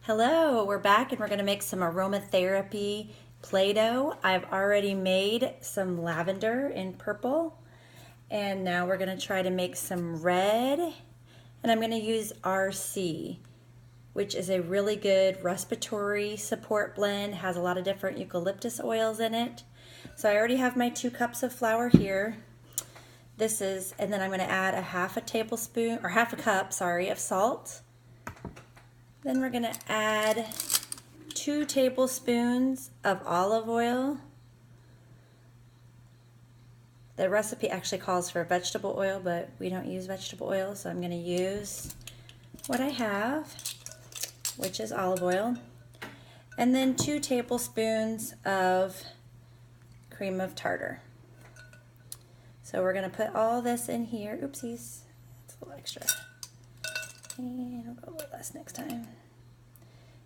Hello, we're back and we're going to make some aromatherapy Play-Doh. I've already made some lavender in purple, and now we're going to try to make some red, and I'm going to use RC, which is a really good respiratory support blend, has a lot of different eucalyptus oils in it. So I already have my 2 cups of flour here. And then I'm going to add half a cup, of salt. Then we're going to add 2 tablespoons of olive oil. The recipe actually calls for vegetable oil, but we don't use vegetable oil, so I'm going to use what I have, which is olive oil. And then 2 tablespoons of cream of tartar. So we're going to put all this in here. Oopsies, that's a little extra. And I'll go a little less next time.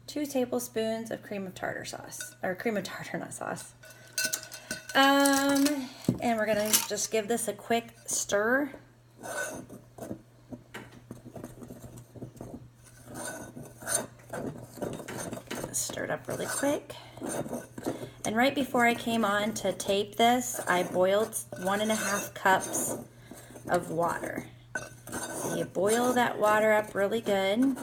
2 tablespoons of cream of tartar sauce, or cream of tartar, not sauce. And we're gonna just give this a quick stir. Stir it up really quick. And right before I came on to tape this, I boiled 1.5 cups of water. So you boil that water up really good.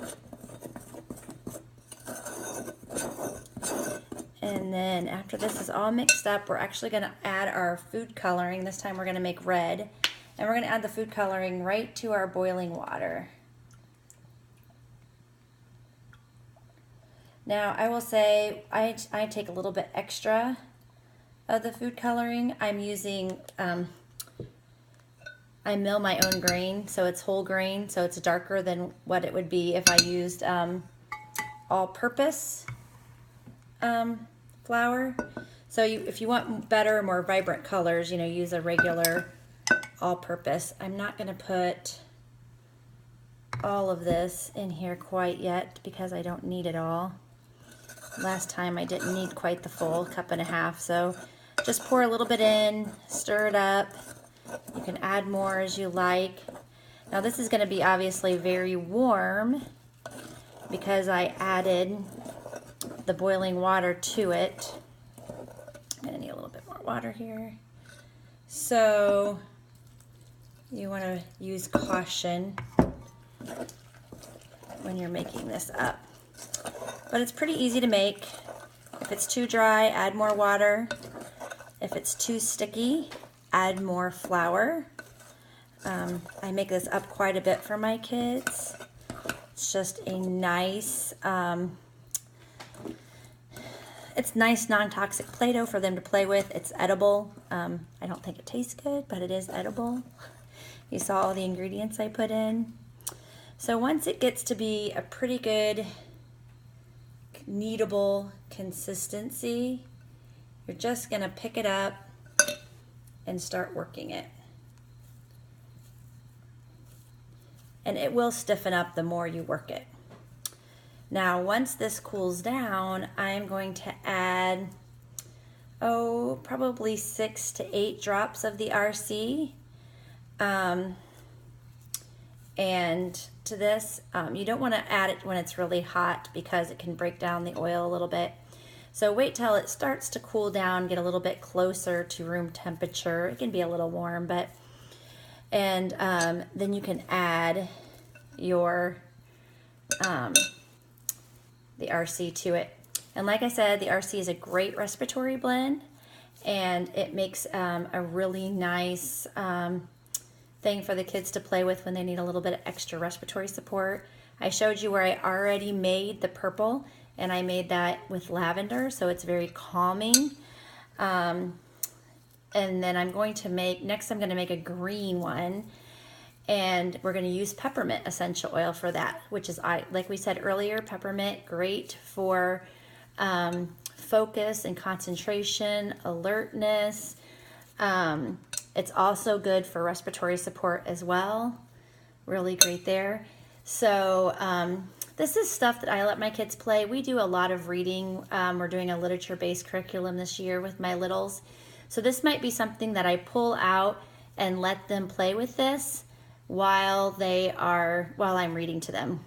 And then after this is all mixed up, we're actually going to add our food coloring. This time we're going to make red. And we're going to add the food coloring right to our boiling water. Now I will say I take a little bit extra of the food coloring. I'm using I mill my own grain, so it's whole grain, so it's darker than what it would be if I used all-purpose flour. So if you want better, more vibrant colors, use a regular all-purpose. I'm not going to put all of this in here quite yet because I don't need it all. Last time I didn't need quite the full 1.5 cups, so just pour a little bit in, stir it up. You can add more as you like. Now this is going to be obviously very warm because I added the boiling water to it. I'm going to need a little bit more water here. So you want to use caution when you're making this up. But it's pretty easy to make. If it's too dry, add more water. If it's too sticky, add more flour. I make this up quite a bit for my kids. It's just a nice, it's nice non-toxic Play-Doh for them to play with. It's edible. I don't think it tastes good, but it is edible. You saw all the ingredients I put in. So once it gets to be a pretty good kneadable consistency, you're just gonna pick it up and start working it. And it will stiffen up the more you work it. Now, once this cools down, I'm going to add, probably 6 to 8 drops of the RC. And to this, you don't want to add it when it's really hot because it can break down the oil a little bit. So wait till it starts to cool down, get a little bit closer to room temperature. It can be a little warm, and then you can add your the RC to it. And like I said, the RC is a great respiratory blend, and it makes a really nice thing for the kids to play with when they need a little bit of extra respiratory support. I showed you where I already made the purple, and I made that with lavender, so it's very calming. And then I'm going to make a green one, and we're going to use peppermint essential oil for that, which is, like we said earlier, peppermint, great for focus and concentration, alertness. It's also good for respiratory support as well. Really great there. So this is stuff that I let my kids play. We do a lot of reading. We're doing a literature-based curriculum this year with my littles. So this might be something that I pull out and let them play with this while I'm reading to them.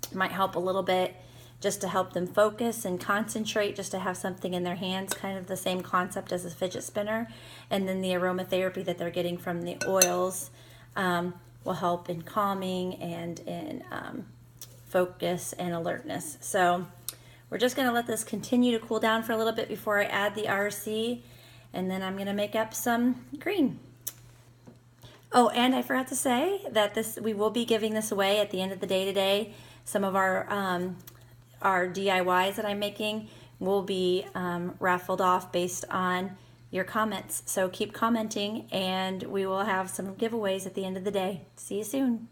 It might help a little bit just to help them focus and concentrate, just to have something in their hands, kind of the same concept as a fidget spinner. And then the aromatherapy that they're getting from the oils will help in calming and in focus and alertness. So we're just going to let this continue to cool down for a little bit before I add the RC, and then I'm going to make up some green. Oh, and I forgot to say that we will be giving this away at the end of the day today. Some of our DIYs that I'm making will be raffled off based on your comments. So keep commenting, and we will have some giveaways at the end of the day. See you soon.